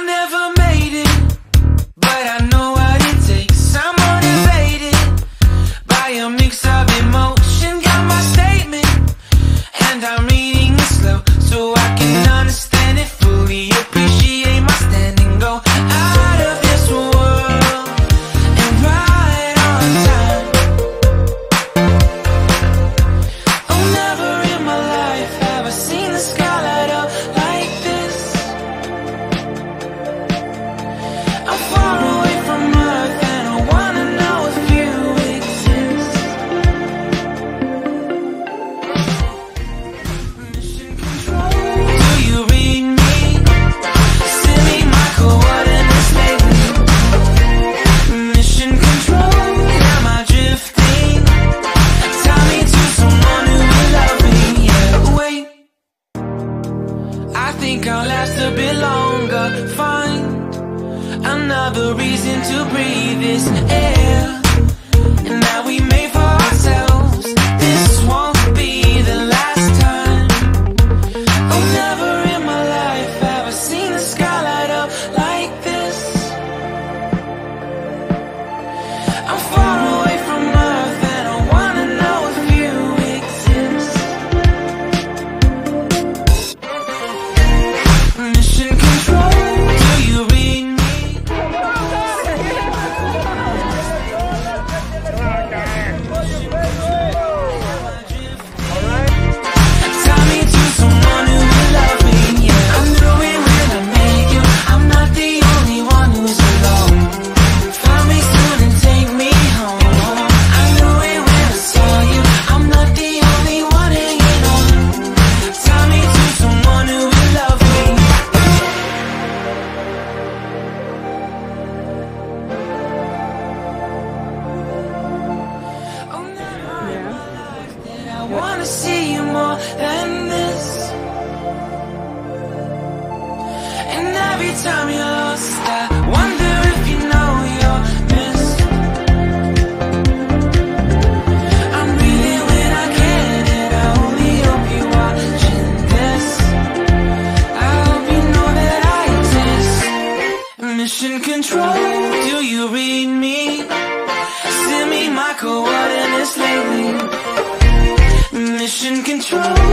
never made it, but I know what it takes. I'm motivated by a mix of emotion. Got my statement, and I'm reading it slow so I can understand it fully. Appreciate my standing, go out of this world and right on time. Oh, never in my life have I seen the sky light up like this. I'm far away from Earth and I wanna know if you exist. Mission control, do you read me? Send me my coordinates lately. Mission control, am I drifting? Tie me to someone who will love me. Yeah, wait, I think I'll last a bit longer. Find another reason to breathe this air, and that we made for ourselves. This won't be the last time. Oh, never in my life have I seen the sky light up like this. I'm far away from Earth and I wanna know if you exist. Mission control, do you read me? Tie me to someone who will love me. Yeah, I knew it when I met you. I'm not the only one who's alone. Find me soon and take me home. I knew it when I saw you. I'm not the only one hanging on. Tie me to someone who will love me. Oh, never in my life did I wanna see you more than this. And every time you're lost, I wonder if you know you're missed. I'm breathing when I can, and I only hope you're watching this. I hope you know that I exist. Mission control, do you read me? Send me my coordinates lately. Mission control.